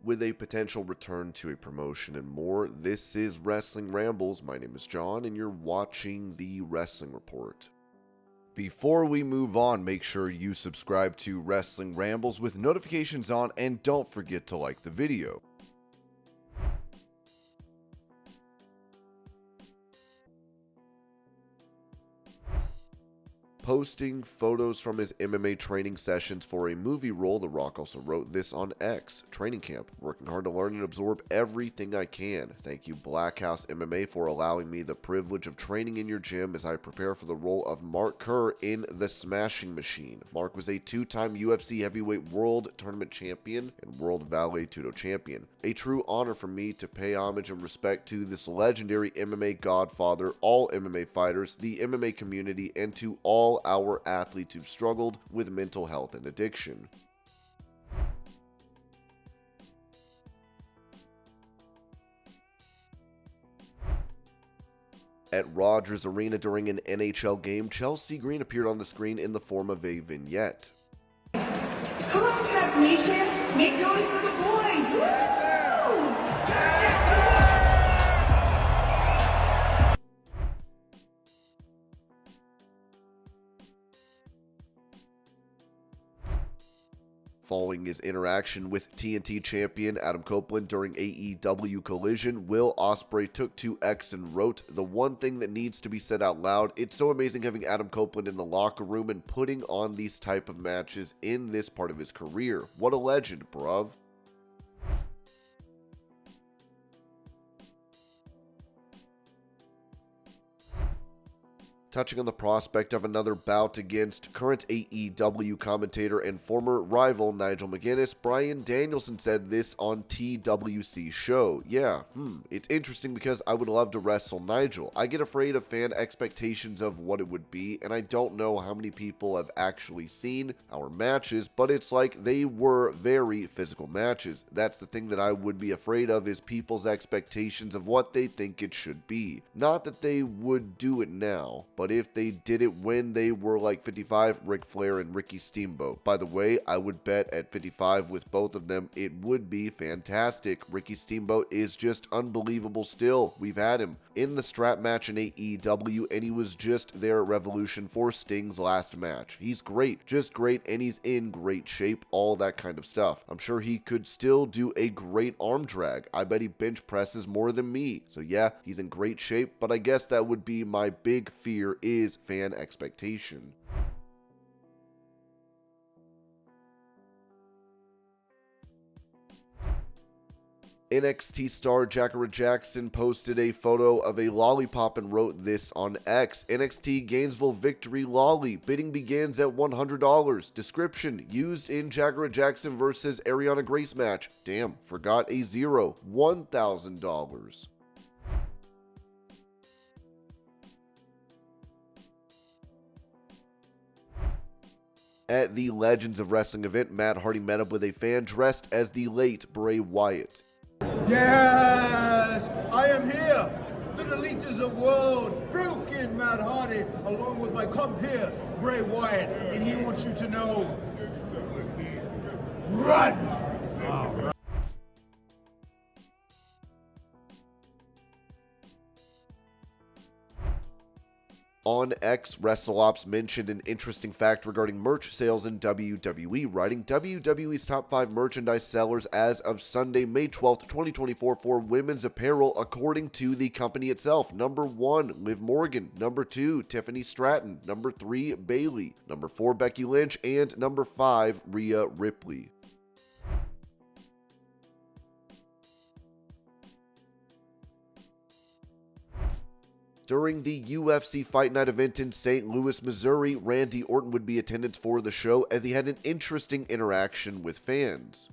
with a potential return to a promotion and more. This is Wrestling Rambles. My name is John, and you're watching the Wrestling Report. Before we move on, make sure you subscribe to Wrestling Rambles with notifications on, and don't forget to like the video. Posting photos from his MMA training sessions for a movie role, The Rock also wrote this on X. Training camp. Working hard to learn and absorb everything I can. Thank you, Black House MMA, for allowing me the privilege of training in your gym as I prepare for the role of Mark Kerr in The Smashing Machine. Mark was a two-time UFC Heavyweight World Tournament Champion and World Vale Tudo Champion. A true honor for me to pay homage and respect to this legendary MMA godfather, all MMA fighters, the MMA community, and to all our athletes who've struggled with mental health and addiction. At Rogers Arena during an NHL game, Chelsea Green appeared on the screen in the form of a vignette. Hello, Cats Nation! Make noise for the boys! Woo! Following his interaction with TNT champion Adam Copeland during AEW Collision, Will Ospreay took to X and wrote, "The one thing that needs to be said out loud, it's so amazing having Adam Copeland in the locker room and putting on these type of matches in this part of his career. What a legend, bruv." Touching on the prospect of another bout against current AEW commentator and former rival Nigel McGuinness, Bryan Danielson said this on TWC's show. Yeah, it's interesting because I would love to wrestle Nigel. I get afraid of fan expectations of what it would be, and I don't know how many people have actually seen our matches, but it's like they were very physical matches. That's the thing that I would be afraid of, is people's expectations of what they think it should be. Not that they would do it now, but if they did it when they were like 55, Ric Flair and Ricky Steamboat. By the way, I would bet at 55 with both of them, it would be fantastic. Ricky Steamboat is just unbelievable still. We've had him in the strap match in AEW, and he was just there at Revolution for Sting's last match. He's great, just great, and he's in great shape, all that kind of stuff. I'm sure he could still do a great arm drag. I bet he bench presses more than me. So yeah, he's in great shape, but I guess that would be my big fear, is fan expectation. NXT star Jacare Jackson posted a photo of a lollipop and wrote this on X. NXT Gainesville victory lolly. Bidding begins at $100. Description: used in Jacare Jackson versus Ariana Grace match. Damn, forgot a zero. $1,000. At the Legends of Wrestling event, Matt Hardy met up with a fan dressed as the late Bray Wyatt. Yes, I am here. The Elites of World, broken Matt Hardy, along with my compeer, Bray Wyatt, and he wants you to know, run! On X, WrestleOps mentioned an interesting fact regarding merch sales in WWE, writing, WWE's top 5 merchandise sellers as of Sunday, May 12th, 2024 for women's apparel, according to the company itself. Number 1, Liv Morgan. Number 2, Tiffany Stratton. Number 3, Bayley. Number 4, Becky Lynch. And number 5, Rhea Ripley. During the UFC Fight Night event in St. Louis, Missouri, Randy Orton would be attendance for the show as he had an interesting interaction with fans.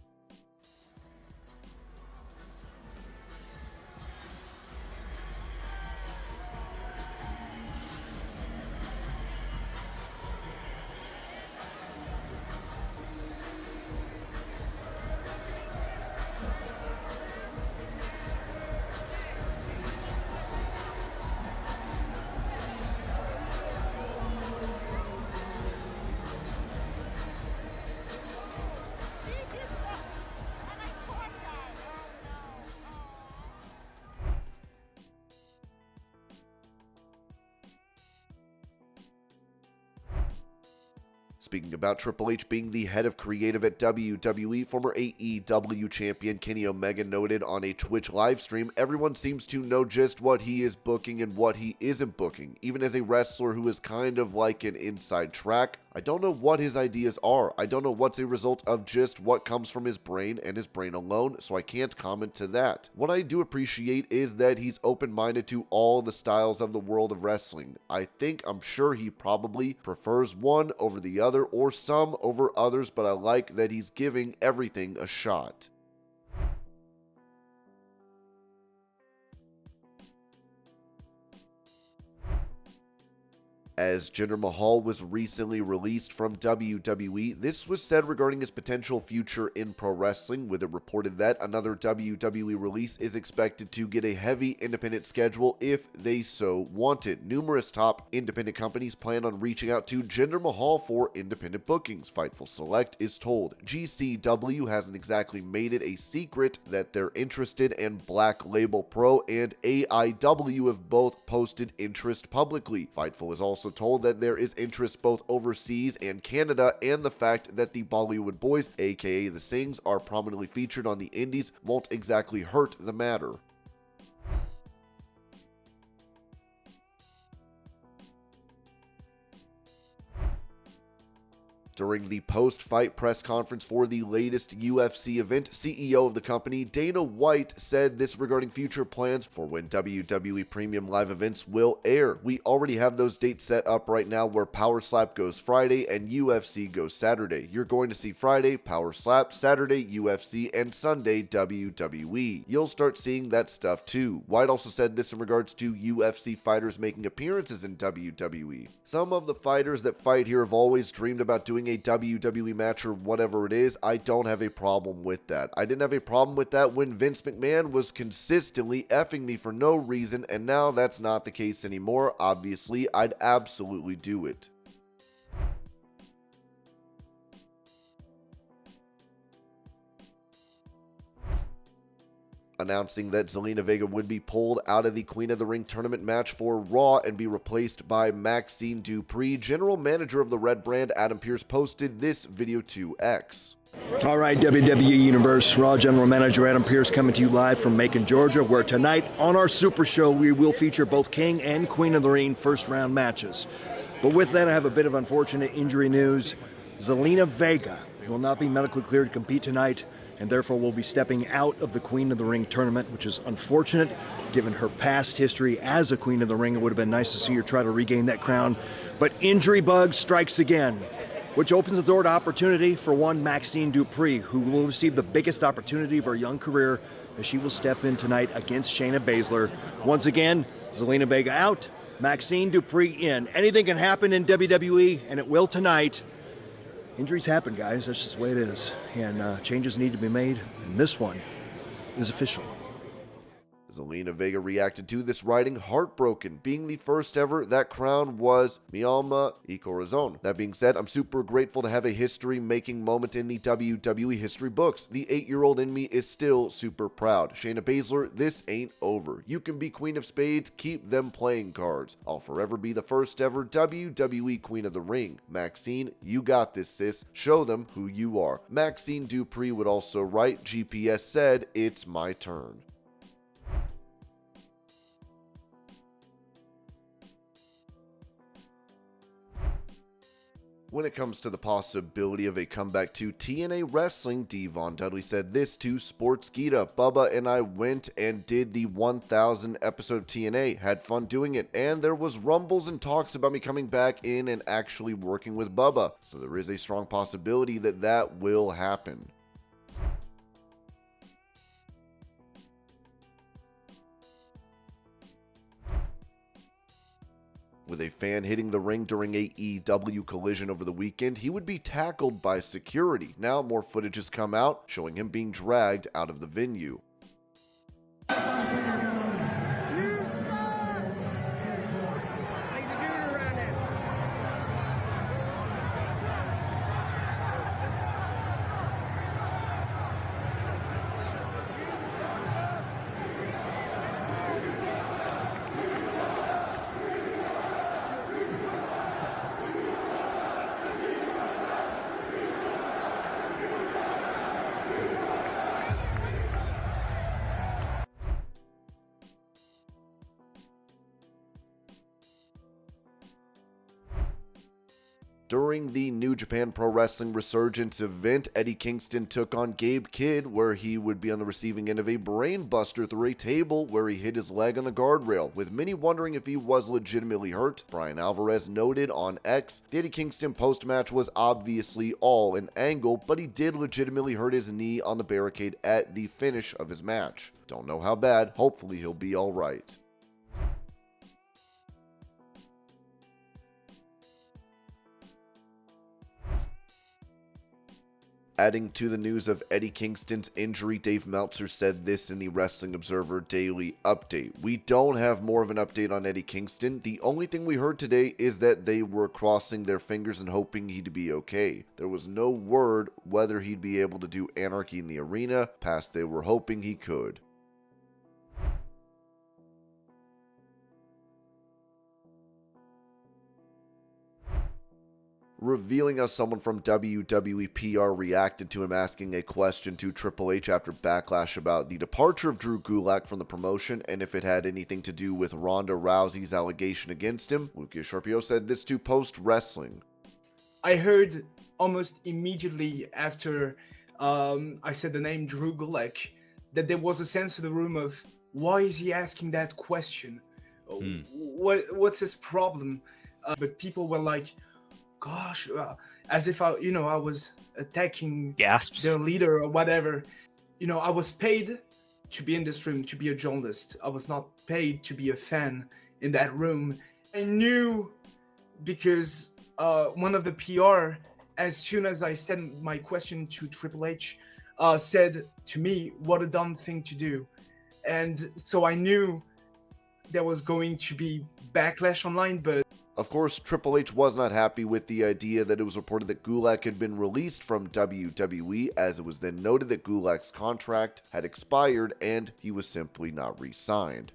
Speaking about Triple H being the head of creative at WWE, former AEW champion Kenny Omega noted on a Twitch livestream, everyone seems to know just what he is booking and what he isn't booking. Even as a wrestler who is kind of like an inside track, I don't know what his ideas are. I don't know what's a result of just what comes from his brain and his brain alone, so I can't comment to that. What I do appreciate is that he's open-minded to all the styles of the world of wrestling. I'm sure he probably prefers one over the other or some over others, but I like that he's giving everything a shot. As Jinder Mahal was recently released from WWE, this was said regarding his potential future in pro wrestling, with it reported that another WWE release is expected to get a heavy independent schedule if they so want it. Numerous top independent companies plan on reaching out to Jinder Mahal for independent bookings. Fightful Select is told. GCW hasn't exactly made it a secret that they're interested, and Black Label Pro and AIW have both posted interest publicly. Fightful is also told that there is interest both overseas and Canada, and the fact that the Bollywood Boys, aka the Singhs, are prominently featured on the indies won't exactly hurt the matter. During the post-fight press conference for the latest UFC event, CEO of the company, Dana White, said this regarding future plans for when WWE Premium Live events will air. "We already have those dates set up right now where Power Slap goes Friday and UFC goes Saturday. You're going to see Friday, Power Slap, Saturday, UFC, and Sunday, WWE. You'll start seeing that stuff too." White also said this in regards to UFC fighters making appearances in WWE. "Some of the fighters that fight here have always dreamed about doing a WWE match or whatever it is. I don't have a problem with that. I didn't have a problem with that when Vince McMahon was consistently effing me for no reason, and now that's not the case anymore. Obviously, I'd absolutely do it." Announcing that Zelina Vega would be pulled out of the Queen of the Ring tournament match for Raw and be replaced by Maxine Dupree, general manager of the Red Brand Adam Pearce posted this video to X. All right, WWE Universe, Raw General Manager Adam Pearce coming to you live from Macon, Georgia, where tonight on our Super Show we will feature both King and Queen of the Ring first round matches. But with that, I have a bit of unfortunate injury news. Zelina Vega will not be medically cleared to compete tonight, and therefore will be stepping out of the Queen of the Ring tournament, which is unfortunate given her past history as a Queen of the Ring. It would have been nice to see her try to regain that crown, but injury bug strikes again, which opens the door to opportunity for one Maxine Dupree, who will receive the biggest opportunity of her young career as she will step in tonight against Shayna Baszler. Once again, Zelina Vega out, Maxine Dupree in. Anything can happen in WWE, and it will tonight. Injuries happen, guys. That's just the way it is. And changes need to be made, and this one is official. Zelina Vega reacted to this writing heartbroken. Being the first ever, that crown was mi alma y corazón. That being said, I'm super grateful to have a history-making moment in the WWE history books. The 8-year-old in me is still super proud. Shayna Baszler, this ain't over. You can be Queen of Spades, keep them playing cards. I'll forever be the first ever WWE Queen of the Ring. Maxine, you got this, sis. Show them who you are. Maxine Dupree would also write, GPS said, it's my turn. When it comes to the possibility of a comeback to TNA Wrestling, Devon Dudley said this to Sportskeeda. "Bubba and I went and did the 1000 episode of TNA, had fun doing it, and there was rumbles and talks about me coming back in and actually working with Bubba, so there is a strong possibility that that will happen." With a fan hitting the ring during a AEW collision over the weekend, he would be tackled by security. Now more footage has come out showing him being dragged out of the venue. During the New Japan Pro Wrestling Resurgence event, Eddie Kingston took on Gabe Kidd, where he would be on the receiving end of a brain buster through a table where he hit his leg on the guardrail, with many wondering if he was legitimately hurt. Brian Alvarez noted on X, the Eddie Kingston post-match was obviously all an angle, but he did legitimately hurt his knee on the barricade at the finish of his match. Don't know how bad, hopefully he'll be alright. Adding to the news of Eddie Kingston's injury, Dave Meltzer said this in the Wrestling Observer Daily Update. We don't have more of an update on Eddie Kingston. The only thing we heard today is that they were crossing their fingers and hoping he'd be okay. There was no word whether he'd be able to do Anarchy in the Arena, past they were hoping he could. Revealing how someone from WWE PR reacted to him asking a question to Triple H after Backlash about the departure of Drew Gulak from the promotion and if it had anything to do with Ronda Rousey's allegation against him, Lucas Sharpio said this to Post Wrestling. I heard almost immediately after I said the name Drew Gulak that there was a sense in the room of, why is he asking that question? What's his problem? But people were like, gosh, as if I was attacking their leader or whatever. I was paid to be in this room, to be a journalist. I was not paid to be a fan in that room. I knew because one of the PR, as soon as I sent my question to Triple H, said to me, what a dumb thing to do. And so I knew there was going to be backlash online, but of course, Triple H was not happy with the idea that it was reported that Gulak had been released from WWE, as it was then noted that Gulak's contract had expired and he was simply not re-signed.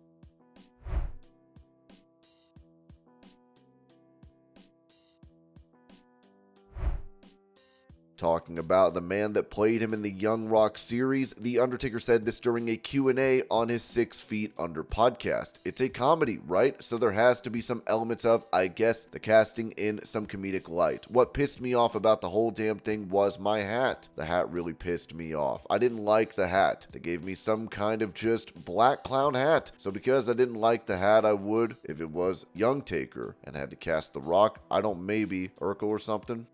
Talking about the man that played him in the Young Rock series, The Undertaker said this during a Q&A on his 6 Feet Under podcast. It's a comedy, right? So there has to be some elements of, I guess, the casting in some comedic light. What pissed me off about the whole damn thing was my hat. The hat really pissed me off. I didn't like the hat. They gave me some kind of just black clown hat. So because I didn't like the hat, I would if it was Young Taker and had to cast The Rock. I don't, maybe Urkel or something.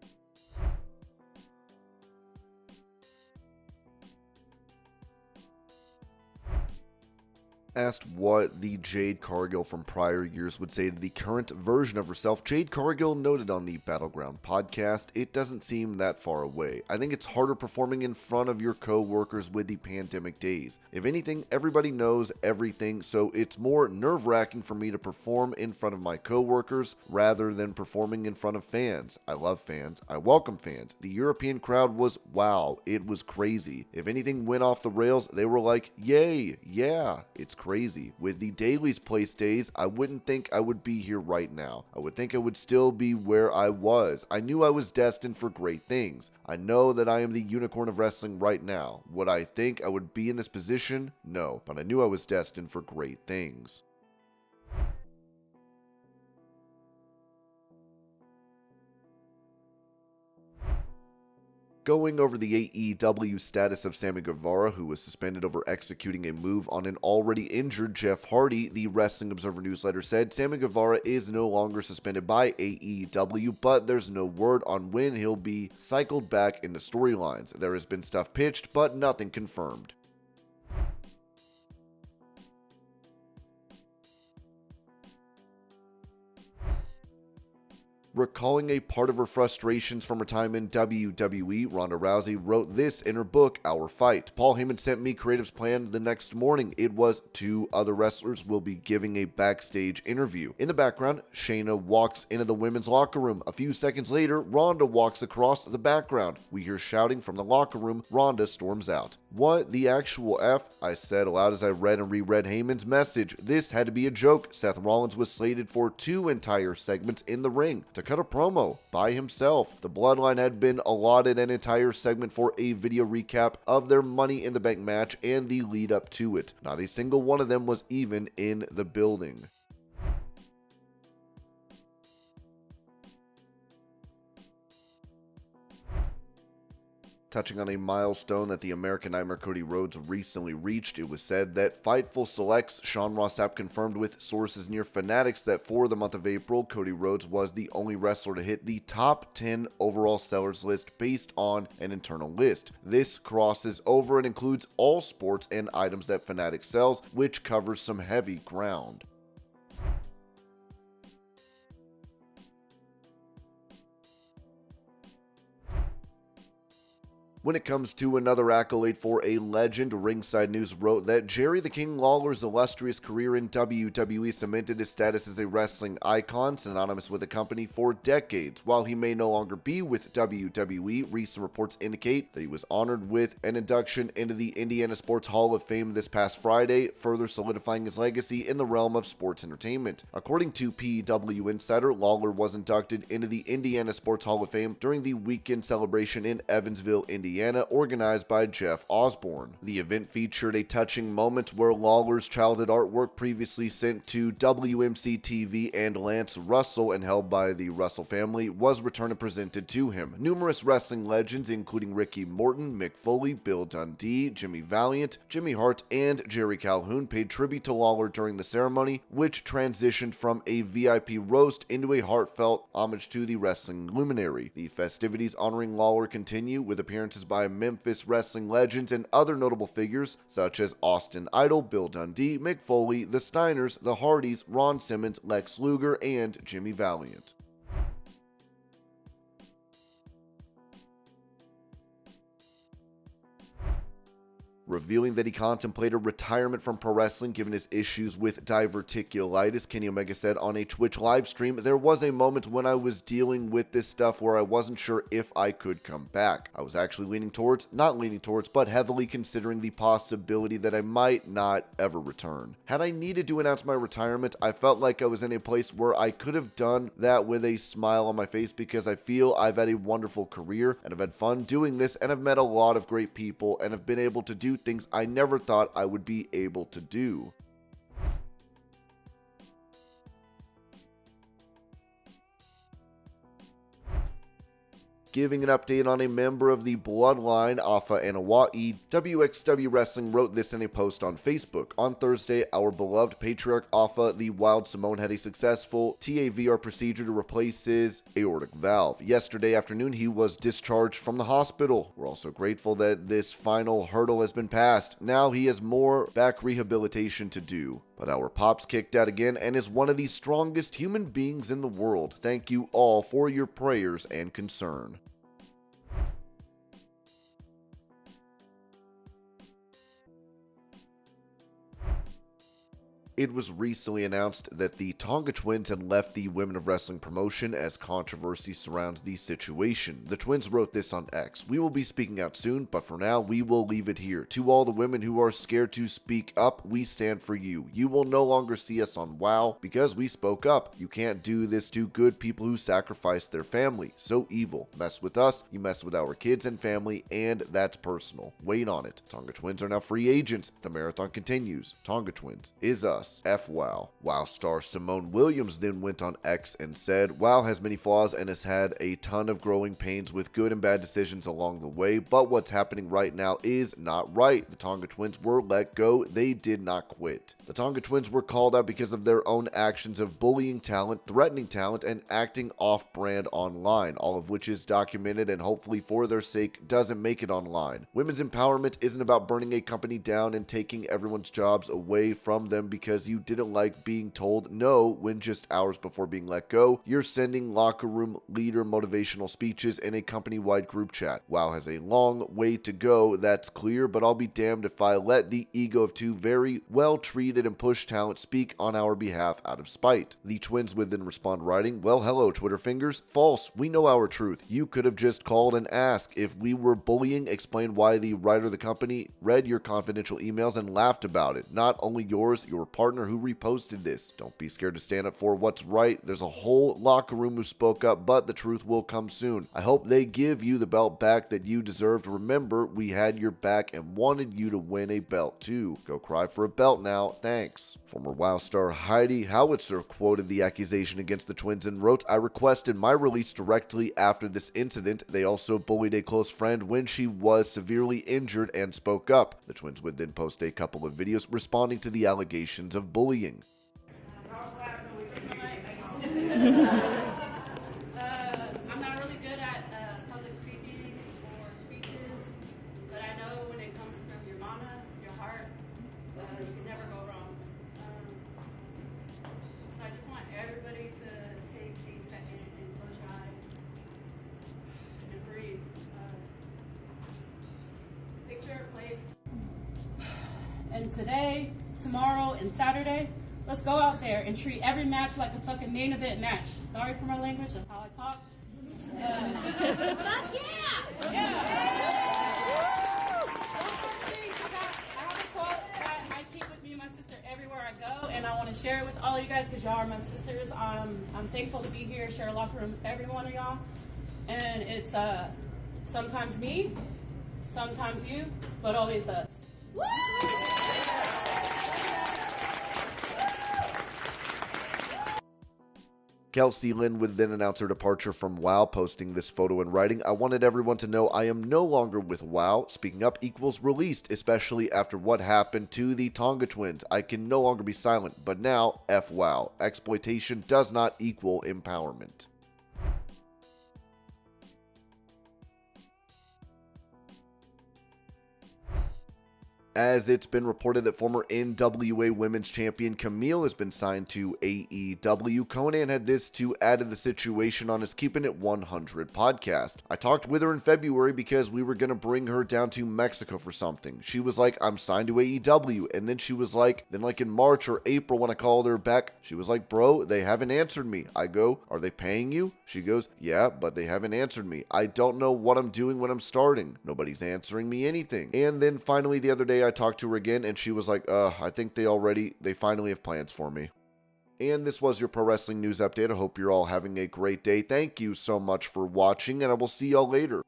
Asked what the Jade Cargill from prior years would say to the current version of herself, Jade Cargill noted on the Battleground podcast, "It doesn't seem that far away. I think it's harder performing in front of your co-workers with the pandemic days. If anything, everybody knows everything, so it's more nerve-wracking for me to perform in front of my co-workers rather than performing in front of fans. I love fans. I welcome fans. The European crowd was wow. It was crazy. If anything went off the rails, they were like, yay, yeah, it's crazy. With the Daily's Place days, I wouldn't think I would be here right now. I would think I would still be where I was. I knew I was destined for great things. I know that I am the unicorn of wrestling right now. Would I think I would be in this position? No, but I knew I was destined for great things." Going over the AEW status of Sammy Guevara, who was suspended over executing a move on an already injured Jeff Hardy, the Wrestling Observer newsletter said Sammy Guevara is no longer suspended by AEW, but there's no word on when he'll be cycled back into storylines. There has been stuff pitched, but nothing confirmed. Recalling a part of her frustrations from her time in WWE, Ronda Rousey wrote this in her book, Our Fight. "Paul Heyman sent me creatives planned the next morning. It was 2 other wrestlers will be giving a backstage interview. In the background, Shayna walks into the women's locker room. A few seconds later, Ronda walks across the background. We hear shouting from the locker room. Ronda storms out. What the actual F? I said aloud as I read and reread Heyman's message. This had to be a joke. Seth Rollins was slated for 2 entire segments in the ring to cut a promo by himself. The Bloodline had been allotted an entire segment for a video recap of their Money in the Bank match and the lead up to it. Not a single one of them was even in the building." Touching on a milestone that the American Nightmare Cody Rhodes recently reached, it was said that Fightful Select's Sean Ross Sapp confirmed with sources near Fanatics that for the month of April, Cody Rhodes was the only wrestler to hit the top 10 overall sellers list based on an internal list. This crosses over and includes all sports and items that Fanatics sells, which covers some heavy ground. When it comes to another accolade for a legend, Ringside News wrote that Jerry the King Lawler's illustrious career in WWE cemented his status as a wrestling icon, synonymous with the company for decades. While he may no longer be with WWE, recent reports indicate that he was honored with an induction into the Indiana Sports Hall of Fame this past Friday, further solidifying his legacy in the realm of sports entertainment. According to PW Insider, Lawler was inducted into the Indiana Sports Hall of Fame during the weekend celebration in Evansville, Indiana, organized by Jeff Osborne. The event featured a touching moment where Lawler's childhood artwork, previously sent to WMC TV and Lance Russell and held by the Russell family, was returned and presented to him. Numerous wrestling legends, including Ricky Morton, Mick Foley, Bill Dundee, Jimmy Valiant, Jimmy Hart, and Jerry Calhoun, paid tribute to Lawler during the ceremony, which transitioned from a VIP roast into a heartfelt homage to the wrestling luminary. The festivities honoring Lawler continue with appearances by Memphis wrestling legends and other notable figures such as Austin Idol, Bill Dundee, Mick Foley, the Steiners, the Hardys, Ron Simmons, Lex Luger, and Jimmy Valiant. Revealing that he contemplated retirement from pro wrestling given his issues with diverticulitis, Kenny Omega said on a Twitch live stream, "There was a moment when I was dealing with this stuff where I wasn't sure if I could come back. I was actually not leaning towards, but heavily considering the possibility that I might not ever return. Had I needed to announce my retirement, I felt like I was in a place where I could have done that with a smile on my face because I feel I've had a wonderful career and I've had fun doing this and I've met a lot of great people and have been able to do things I never thought I would be able to do." Giving an update on a member of the Bloodline, Afa and Hawaii, WXW Wrestling wrote this in a post on Facebook. "On Thursday, our beloved patriarch Afa the Wild Samoan had a successful TAVR procedure to replace his aortic valve. Yesterday afternoon, he was discharged from the hospital. We're also grateful that this final hurdle has been passed. Now he has more back rehabilitation to do. But our Pop's kicked out again and is one of the strongest human beings in the world. Thank you all for your prayers and concern." It was recently announced that the Tonga Twins had left the Women of Wrestling promotion as controversy surrounds the situation. The Twins wrote this on X. "We will be speaking out soon, but for now, we will leave it here. To all the women who are scared to speak up, we stand for you. You will no longer see us on WoW because we spoke up. You can't do this to good people who sacrifice their family. So evil. Mess with us, you mess with our kids and family, and that's personal. Wait on it. Tonga Twins are now free agents. The marathon continues. Tonga Twins is us. F WoW." WoW star Simone Williams then went on X and said, "WoW has many flaws and has had a ton of growing pains with good and bad decisions along the way, but what's happening right now is not right. The Tonga Twins were let go. They did not quit. The Tonga Twins were called out because of their own actions of bullying talent, threatening talent, and acting off-brand online, all of which is documented and hopefully for their sake doesn't make it online. Women's empowerment isn't about burning a company down and taking everyone's jobs away from them because you didn't like being told no when just hours before being let go, you're sending locker room leader motivational speeches in a company-wide group chat. WoW has a long way to go, that's clear, but I'll be damned if I let the ego of two very well-treated and pushed talent speak on our behalf out of spite." The Twins would then respond writing, "Well, hello, Twitter fingers. False. We know our truth. You could have just called and asked. If we were bullying, explain why the writer of the company read your confidential emails and laughed about it. Not only yours, your partner who reposted this. Don't be scared to stand up for what's right. There's a whole locker room who spoke up, but the truth will come soon. I hope they give you the belt back that you deserved. Remember, we had your back and wanted you to win a belt too. Go cry for a belt now. Thanks. Former WoW star Heidi Howitzer quoted the accusation against the twins and wrote, "I requested my release directly after this incident. They also bullied a close friend when she was severely injured and spoke up." The twins would then post a couple of videos responding to the allegations of bullying. I'm not really good at public speaking or speeches, but I know when it comes from your mana, your heart, you can never go wrong. So I just want everybody to take a second and close your eyes and breathe. Picture a place. And today, tomorrow, and Saturday, let's go out there and treat every match like a fucking main event match. Sorry for my language, that's how I talk. Fuck yeah! Yeah! I have a quote that I keep with me and my sister everywhere I go, and I want to share it with all of you guys because y'all are my sisters. I'm thankful to be here, share a locker room with every one of y'all. And it's sometimes me, sometimes you, but always us. Woo! Kelsey Lynn would then announce her departure from WoW, posting this photo in writing. "I wanted everyone to know I am no longer with WoW. Speaking up equals released, especially after what happened to the Tonga twins. I can no longer be silent, but now, F WoW. Exploitation does not equal empowerment." As it's been reported that former NWA Women's Champion Kamille has been signed to AEW, Conan had this to add to the situation on his Keeping It 100 podcast. "I talked with her in February because we were going to bring her down to Mexico for something. She was like, I'm signed to AEW. And then she was like, in March or April when I called her back, she was like, bro, they haven't answered me. I go, are they paying you? She goes, yeah, but they haven't answered me. I don't know what I'm doing when I'm starting. Nobody's answering me anything. And then finally the other day I talked to her again and she was like, I think they finally have plans for me." And this was your Pro Wrestling News Update. I hope you're all having a great day. Thank you so much for watching, and I will see y'all later.